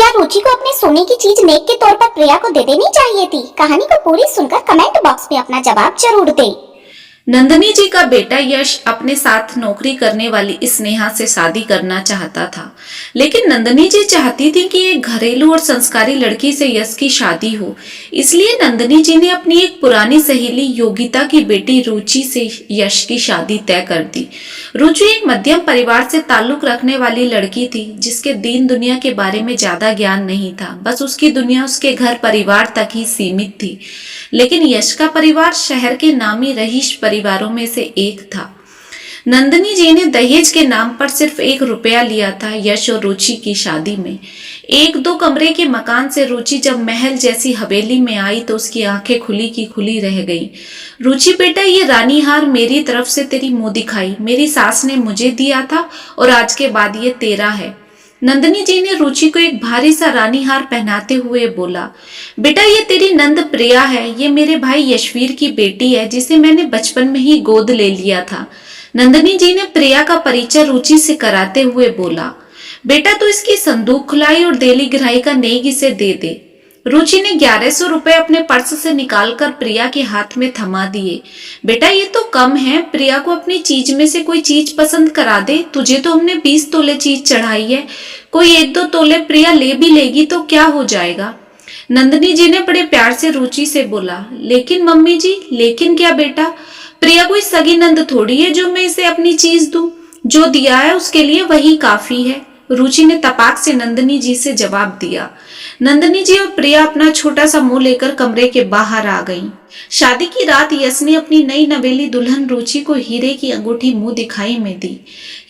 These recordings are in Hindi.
क्या रुचि को अपने सोने की चीज नेक के तौर पर प्रिया को दे देनी चाहिए थी? कहानी को पूरी सुनकर कमेंट बॉक्स में अपना जवाब जरूर दें। नंदिनी जी का बेटा यश अपने साथ नौकरी करने वाली स्नेहा से शादी करना चाहता था, लेकिन नंदिनी जी चाहती थी कि एक घरेलू और संस्कारी लड़की से यश की शादी हो। इसलिए नंदिनी जी ने अपनी एक पुरानी सहेली योगिता की बेटी रुचि से यश की शादी तय कर दी। रुचि एक मध्यम परिवार से ताल्लुक रखने वाली लड़की थी, जिसके दीन दुनिया के बारे में ज्यादा ज्ञान नहीं था। बस उसकी दुनिया उसके घर परिवार तक ही सीमित थी। लेकिन यश का परिवार शहर के नामी रईस परिवारों में से एक था। नंदिनी जी ने दहेज के नाम पर सिर्फ ₹1 लिया था यश और रुचि की शादी में। 1-2 कमरे के मकान से रुचि जब महल जैसी हवेली में आई तो उसकी आंखें खुली की खुली रह गई। रुचि बेटा, ये रानी हार मेरी तरफ से तेरी मुंह दिखाई मेरी सास ने मुझे दिया था और आज के बाद ये तेरा है। नंदिनी जी ने रुचि को एक भारी सा रानी हार पहनाते हुए बोला, बेटा ये तेरी नंद प्रिया है, ये मेरे भाई यशवीर की बेटी है जिसे मैंने बचपन में ही गोद ले लिया था। नंदिनी जी ने प्रिया का परिचय रुचि से कराते हुए बोला, बेटा तू इसकी संदूक खुलाई और देली गिराई का नेग इसे दे दे। रुचि ने ₹1100 अपने पर्स से निकालकर प्रिया के हाथ में थमा दिए। बेटा ये तो कम है, प्रिया को अपनी चीज में से कोई चीज पसंद करा दे। तुझे तो हमने 20 तोले चीज चढ़ाई है, कोई 1-2 तोले प्रिया ले भी लेगी तो क्या हो जाएगा। नंदिनी जी ने बड़े प्यार से रुचि से बोला, लेकिन मम्मी जी। लेकिन क्या बेटा, प्रिया कोई सगी नंद थोड़ी है जो मैं इसे अपनी चीज दूं। जो दिया है उसके लिए वही काफी है। रुचि ने तपाक से नंदिनी जी से जवाब दिया। नंदिनी जी और प्रिया अपना छोटा सा मुंह लेकर कमरे के बाहर आ गईं। शादी की रात यश ने अपनी नई नवेली दुल्हन रुचि को हीरे की अंगूठी मुंह दिखाई में दी।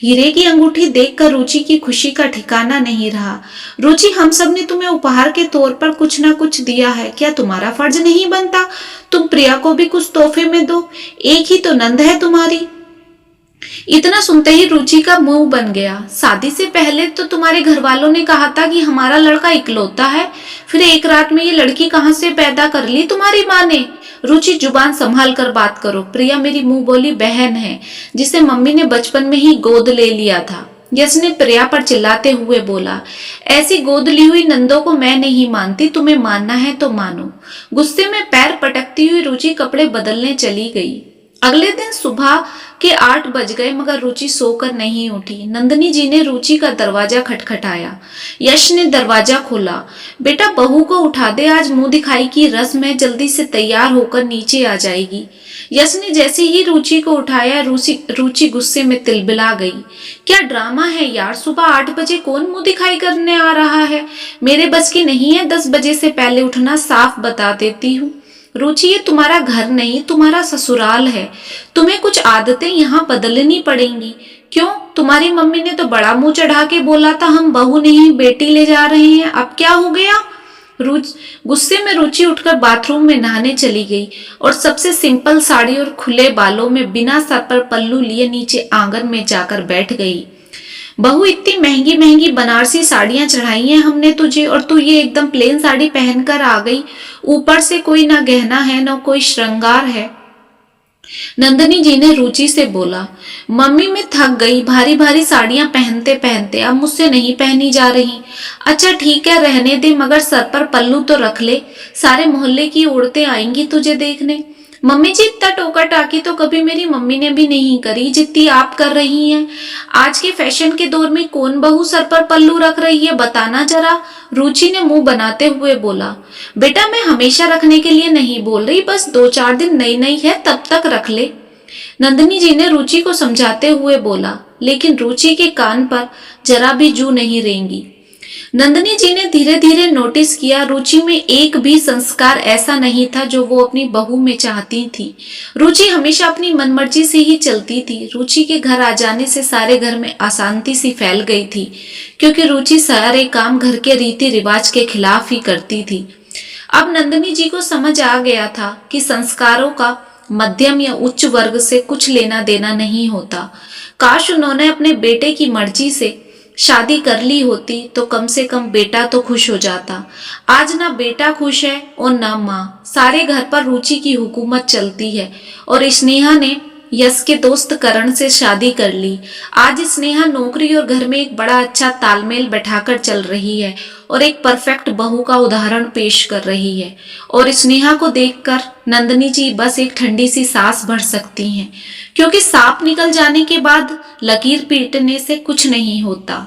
हीरे की अंगूठी देखकर रुचि की खुशी का ठिकाना नहीं रहा। रुचि, हम सब ने तुम्हें उपहार के तौर पर कुछ ना कुछ दिया है, क्या तुम्हारा फर्ज नहीं बनता तुम प्रिया को भी कुछ तोहफे में दो? एक ही तो नंद है तुम्हारी। इतना सुनते ही रुचि का मुंह बन गया। शादी से पहले तो तुम्हारे घर वालों ने कहा था कि हमारा लड़का इकलौता है, फिर एक रात में ये लड़की कहां से पैदा कर ली तुम्हारी माँ ने? रुचि, जुबान संभाल कर बात करो। प्रिया मेरी मुंह बोली बहन है जिसे मम्मी ने बचपन में ही गोद ले लिया था। यश ने प्रिया पर चिल्लाते हुए बोला, ऐसी गोद ली हुई नंदों को मैं नहीं मानती, तुम्हें मानना है तो मानो। गुस्से में पैर पटकती हुई रुचि कपड़े बदलने चली गई। अगले दिन सुबह के 8 बज गए मगर रुचि सोकर नहीं उठी। नंदिनी जी ने रुचि का दरवाजा खटखटाया। यश ने दरवाजा खोला। बेटा बहू को उठा दे, आज मुंह दिखाई की रस्म है, जल्दी से तैयार होकर नीचे आ जाएगी। यश ने जैसे ही रुचि को उठाया रुचि गुस्से में तिलबिला गई। क्या ड्रामा है यार, सुबह 8 बजे कौन मुंह दिखाई करने आ रहा है? मेरे बस की नहीं है 10 बजे से पहले उठना, साफ बता देती हूँ। रुचि, ये तुम्हारा घर नहीं तुम्हारा ससुराल है, तुम्हें कुछ आदतें यहाँ बदलनी पड़ेंगी। क्यों? तुम्हारी मम्मी ने तो बड़ा मुंह चढ़ा के बोला था हम बहू नहीं बेटी ले जा रहे हैं, अब क्या हो गया? गुस्से में रुचि उठकर बाथरूम में नहाने चली गई और सबसे सिंपल साड़ी और खुले बालों में बिना सर पर पल्लू लिए नीचे आंगन में जाकर बैठ गई। बहू, इतनी महंगी महंगी बनारसी साड़ियां चढ़ाई हैं हमने तुझे और तू ये एकदम प्लेन साड़ी पहनकर आ गई, ऊपर से कोई ना गहना है ना कोई श्रृंगार है। नंदिनी जी ने रुचि से बोला, मम्मी मैं थक गई, भारी भारी साड़ियां पहनते पहनते अब मुझसे नहीं पहनी जा रही। अच्छा ठीक है रहने दे, मगर सर पर पल्लू तो रख ले, सारे मोहल्ले की औरतें आएंगी तुझे देखने। मम्मी जी, इतना टोका टाकी तो कभी मेरी मम्मी ने भी नहीं करी जितनी आप कर रही हैं। आज के फैशन के दौर में कौन बहू सर पर पल्लू रख रही है, बताना जरा। रुचि ने मुंह बनाते हुए बोला, बेटा मैं हमेशा रखने के लिए नहीं बोल रही, बस 2-4 दिन नई नई है तब तक रख ले। नंदिनी जी ने रुचि को समझाते हुए बोला, लेकिन रुचि के कान पर जरा भी जू नहीं रेंगी। नंदिनी जी ने धीरे धीरे नोटिस किया रुचि में एक भी संस्कार ऐसा नहीं था जो वो अपनी बहू में चाहती थी। रुचि हमेशा अपनी मनमर्जी से ही चलती थी। रुचि के घर आ जाने से सारे घर में अशांति सी फैल गई थी, क्योंकि रुचि सारे काम घर के रीति रिवाज के खिलाफ ही करती थी। अब नंदिनी जी को समझ आ गया था कि संस्कारों का मध्यम या उच्च वर्ग से कुछ लेना देना नहीं होता। काश उन्होंने अपने बेटे की मर्जी से शादी कर ली होती तो कम से कम बेटा तो खुश हो जाता। आज ना बेटा खुश है और ना माँ। सारे घर पर रुचि की हुकूमत चलती है और स्नेहा ने यश के दोस्त करण से शादी कर ली। आज स्नेहा नौकरी और घर में एक बड़ा अच्छा तालमेल बैठाकर चल रही है और एक परफेक्ट बहू का उदाहरण पेश कर रही है। और स्नेहा को देखकर नंदिनी जी बस एक ठंडी सी सांस भर सकती हैं, क्योंकि सांप निकल जाने के बाद लकीर पीटने से कुछ नहीं होता।